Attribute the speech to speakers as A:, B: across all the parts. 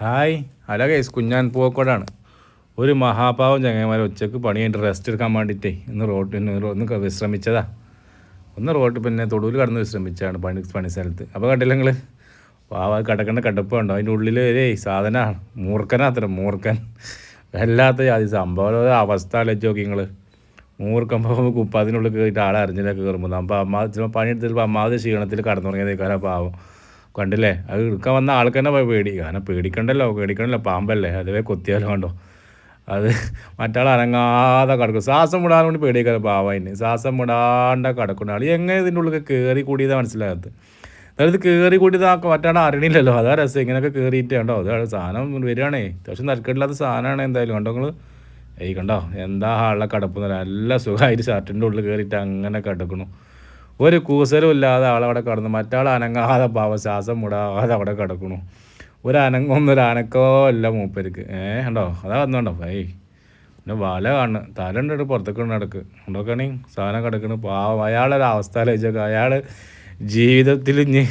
A: Hi hello guys, Kunjan പൂവക്കോടാണ്. ഒരു മഹാപാവം ചങ്ങന്മാരെ ഉച്ചക്ക് പണി കഴിഞ്ഞിട്ട് റെസ്റ്റ് എടുക്കാൻ വേണ്ടിയിട്ടേ ഒന്ന് വിശ്രമിച്ചതാ. ഒന്ന് റോഡ് പിന്നെ തൊടുവിൽ കടന്ന് വിശ്രമിച്ചതാണ് പണി സ്ഥലത്ത്. അപ്പോൾ കണ്ടില്ല നിങ്ങൾ പാവ കിടക്കേണ്ട കിടപ്പ് കണ്ടോ? അതിൻ്റെ ഉള്ളിൽ സാധനമാണ് മൂർക്കൻ വല്ലാത്ത ജാതി സംഭവം. അവസ്ഥ ആലോചിച്ച് നോക്കി നിങ്ങൾ. മൂർക്കം പോകുമ്പോൾ കുപ്പാതിനുള്ളിൽ കയറിയിട്ട് ആളെ അറിഞ്ഞില്ല കയറുമ്പോൾ നമ്മൾ ചിലപ്പോൾ പണിയെടുത്തിട്ട് അമ്മാതെ ക്ഷീണത്തിൽ കടന്നുറങ്ങിയതേക്കാരാ പാവം. കണ്ടില്ലേ, അത് എടുക്കാൻ വന്ന ആൾക്ക് തന്നെ പേടി. കാരണം പേടിക്കണ്ടല്ലോ, പാമ്പല്ലേ, അതുവേ കൊത്തിയാലോ കണ്ടോ. അത് മറ്റാൾ അനങ്ങാതെ കിടക്കും. ശ്വാസം വിടാൻ വേണ്ടി പേടിയേക്കാറ് പാവതിന്. ശ്വാസം വിടാണ്ട കിടക്കുന്ന ആൾ എങ്ങനെ ഇതിൻ്റെ ഉള്ളിൽ കയറി കൂടിയതാണ് മനസ്സിലാകത്ത്. അതായത് കയറി കൂടിയതാക്കുക മറ്റാൾ അറിയണില്ലല്ലോ. അതാ രസം. ഇങ്ങനെയൊക്കെ കയറിയിട്ട് കണ്ടോ, അത് സാധനം വരികയാണേ. അത്യാവശ്യം നരക്കേടില്ലാത്ത സാധനമാണ് എന്തായാലും. കണ്ടോ നിങ്ങൾ കണ്ടോ എന്താ ആളെ കിടപ്പുന്നില്ല. നല്ല സുഖമായിട്ട് ഷർട്ടിൻ്റെ ഉള്ളിൽ കയറിയിട്ട് അങ്ങനെ കിടക്കണു. ഒരു കൂസലും ഇല്ലാതെ ആളവിടെ കിടന്നു. മറ്റാൾ അനങ്ങാതെ ശ്വാസം മുടാതെ അവിടെ കിടക്കണു. ഒരു അനക്കോ അല്ല മൂപ്പർക്ക്. കണ്ടോ അതാ വന്നോണ്ടോ പിന്നെ വല കാണുന്നു. തല ഉണ്ടിട്ട് പുറത്തേക്ക് നടക്ക് ഉണ്ടോക്കണി സാധനം കിടക്കണ്. പാവം അയാളൊരു അവസ്ഥ ആലോചിച്ചൊക്കെ. അയാൾ ജീവിതത്തിൽ ഇനി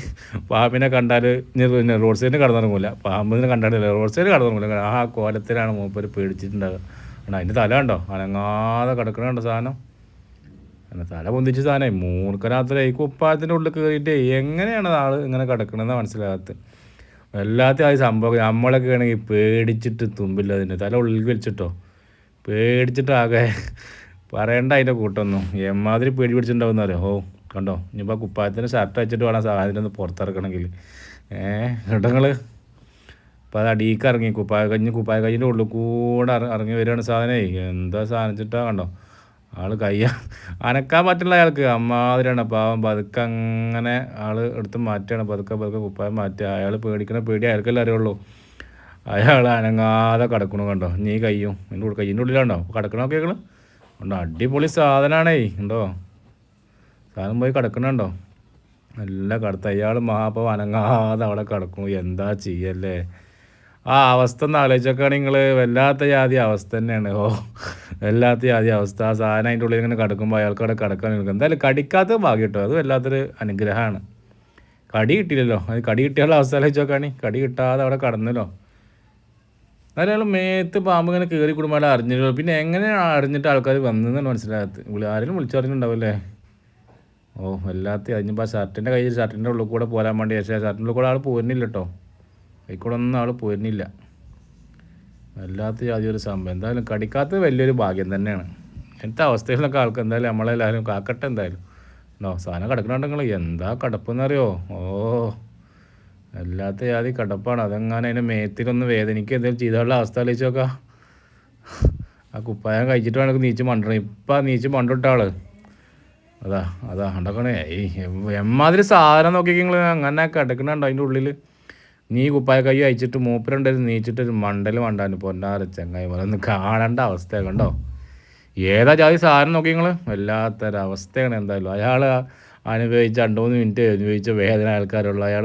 A: പാമ്പിനെ കണ്ടാൽ ഇനി റോഡ് സൈഡിൽ കടന്നിറങ്ങൂല. പാമ്പിനെ കണ്ടാലില്ല റോഡ് സൈഡിൽ കടന്നിറങ്ങൂല. ആ കോലത്തിലാണ് മൂപ്പര് പേടിച്ചിട്ടുണ്ടാകുക. അതിൻ്റെ തല കണ്ടോ അനങ്ങാതെ കിടക്കണുണ്ടോ സാധനം. തല പൊന്തിച്ച് സാധനമായി മൂർഖനാത്ര ഈ കുപ്പായത്തിൻ്റെ ഉള്ളിൽ കയറിയിട്ട് എങ്ങനെയാണ് ആൾ ഇങ്ങനെ കിടക്കണമെന്ന് മനസ്സിലാകത്ത്. എല്ലാത്തിനും സംഭവം. നമ്മളൊക്കെ ആണെങ്കിൽ പേടിച്ചിട്ട് തുമ്പില്ല. അതിൻ്റെ തല ഉള്ളിൽ വലിച്ചിട്ടോ പേടിച്ചിട്ട് ആകെ പറയണ്ട അതിൻ്റെ കൂട്ടൊന്നും. എമ്മാതിരി പേടി പിടിച്ചിട്ടുണ്ടാവുന്ന അറിയോ. കണ്ടോ ഇനിയിപ്പോൾ കുപ്പായത്തിന് ഷർട്ട് വെച്ചിട്ട് വേണം സാധനത്തിന് ഒന്ന് പുറത്തിറക്കണമെങ്കിൽ. കേട്ടങ്ങൾ അപ്പോൾ അത് അടിയിക്ക് ഇറങ്ങി കുപ്പായ കഞ്ഞിൻ്റെ ഉള്ളിൽ കൂടെ ഇറങ്ങി വരികയാണ് സാധനമേ. എന്താ സാധനം വെച്ചിട്ടാ കണ്ടോ ആൾ അനക്കാൻ പറ്റില്ല അയാൾക്ക്. അമ്മാതിരിയാണ് പാവം. പതുക്കെ അങ്ങനെ ആൾ എടുത്ത് മാറ്റുകയാണ്. പതുക്കെ കുപ്പായം മാറ്റുക. അയാൾ പേടി അയാൾക്കല്ലേ അറിയുള്ളൂ. അയാൾ അനങ്ങാതെ കിടക്കണു കണ്ടോ. നീ കയ്യിൻ്റെ ഉള്ളിലാണ്ടോ കിടക്കണമൊക്കെ കണ്ടോ. അടിപൊളി സാധനമാണേ. ഉണ്ടോ സാധനം പോയി കിടക്കണുണ്ടോ. നല്ല കടത്ത. അയാൾ മഹാപാവം അനങ്ങാതെ അവിടെ കിടക്കണു. എന്താ ചെയ്യല്ലേ ആ അവസ്ഥ ഒന്ന് ആലോചിച്ചൊക്കെയാണ് നിങ്ങൾ. വല്ലാത്ത ജാതി അവസ്ഥ തന്നെയാണ്. വല്ലാത്ത ജാതി അവസ്ഥ. ആ സാധനം അതിൻ്റെ ഉള്ളിൽ ഇങ്ങനെ കിടക്കുമ്പോൾ അയാൾക്ക് അവിടെ കിടക്കാൻ നിൽക്കും. എന്തായാലും കടിക്കാത്ത ഭാഗ്യം കേട്ടോ. അത് വല്ലാത്തൊരു അനുഗ്രഹമാണ്. കടി കിട്ടിയില്ലല്ലോ. അത് കടി കിട്ടിയുള്ള അവസ്ഥ ആലോചിച്ചൊക്കെയാണ്. കടി കിട്ടാതെ അവിടെ കടന്നല്ലോ. എന്നാലും അയാൾ മേത്ത് പാമ്പ് ഇങ്ങനെ കയറി കൂടുമ്പോൾ അയാൾ അറിഞ്ഞില്ലോ. പിന്നെ എങ്ങനെയാണ് അറിഞ്ഞിട്ട് ആൾക്കാർ വന്നതെന്നാണ് മനസ്സിലാകത്ത്. ആരെങ്കിലും വിളിച്ചറിഞ്ഞിട്ടുണ്ടാവില്ലേ. വല്ലാത്ത അതിനിപ്പോൾ ഷർട്ടിൻ്റെ ഉള്ളിൽ കൂടെ പോരാൻ വേണ്ടി. പക്ഷേ ഷർട്ടിൻ്റെ ഉള്ളിൽ കൂടെ ആൾ പോരുന്നില്ല കേട്ടോ. അതിൽക്കൂടെ ഒന്നും ആൾ പോരുന്നില്ല. വല്ലാത്ത ജാതി ഒരു സംഭവം. എന്തായാലും കടിക്കാത്തത് വലിയൊരു ഭാഗ്യം തന്നെയാണ്. ഇങ്ങനത്തെ അവസ്ഥയിലൊക്കെ ആൾക്ക് എന്തായാലും നമ്മളെല്ലാവരും കാക്കട്ടെ. എന്തായാലും സാധനം കിടക്കണുണ്ടെങ്കിൽ എന്താ കിടപ്പെന്നറിയോ. വല്ലാത്ത ജാതി കിടപ്പാണ്. അതെങ്ങനെ അതിൻ്റെ മേത്തിലൊന്ന് വേദനിക്കുക എന്തെങ്കിലും ചെയ്താലുള്ള അവസ്ഥ ആലോചിച്ച് നോക്കാം. ആ കുപ്പായം കഴിച്ചിട്ട് വേണമെങ്കിൽ നീച്ച് മണ്ടണം. ഇപ്പം നീച്ച് മണ്ടിട്ട ആള് അതാ ഉണ്ടാക്കണേ. എമ്മാതിരി സാധനം നോക്കിയെങ്കിൽ നിങ്ങൾ അങ്ങനെ കിടക്കണുണ്ടോ അതിൻ്റെ ഉള്ളിൽ. നീ കുപ്പായ കൈ അയച്ചിട്ട് മൂപ്പരുണ്ടായിരുന്നു നീച്ചിട്ടൊരു മണ്ടാൻ പൊന്നാറ് ചങ്ങായി പോലെ ഒന്ന് കാണേണ്ട അവസ്ഥയാണ് കണ്ടോ. ഏതാ ജാതി സാധനം നോക്കി നിങ്ങൾ. വല്ലാത്തൊരവസ്ഥയാണ്. എന്തായാലും അയാൾ അനുഭവിച്ച 2-3 മിനിറ്റ് അനുഭവിച്ച വേദന ആൾക്കാരുള്ള അയാൾ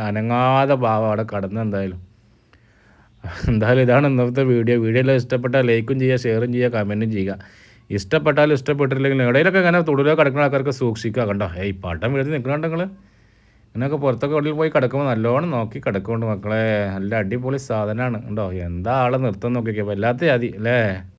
A: അനങ്ങാതെ ഭാവം അവിടെ കടന്നു. എന്തായാലും ഇതാണ് ഇന്നത്തെ വീഡിയോ. എല്ലാം ഇഷ്ടപ്പെട്ടാൽ ലൈക്കും ചെയ്യുക, ഷെയറും ചെയ്യുക, കമൻറ്റും ചെയ്യുക. ഇഷ്ടപ്പെട്ടാലും ഇഷ്ടപ്പെട്ടില്ലെങ്കിൽ എവിടെയെങ്കിലൊക്കെ അങ്ങനെ തൊടുക കിടക്കുന്ന ആൾക്കാർക്ക് സൂക്ഷിക്കുക കണ്ടോ. പട്ടം വീഴ്ത്തി നിൽക്കണുണ്ട് നിങ്ങൾ. ഇങ്ങനെയൊക്കെ പുറത്തൊക്കെ ഉള്ളിൽ പോയി കിടക്കുമ്പോൾ നല്ലോണം നോക്കി കിടക്കുന്നുണ്ട് മക്കളെ. നല്ല അടിപൊളി സാധനമാണ്. ഉണ്ടോ എന്താ ആളെ നിർത്തം നോക്കിയൊക്കെ. വല്ലാത്ത ജാതി അല്ലേ.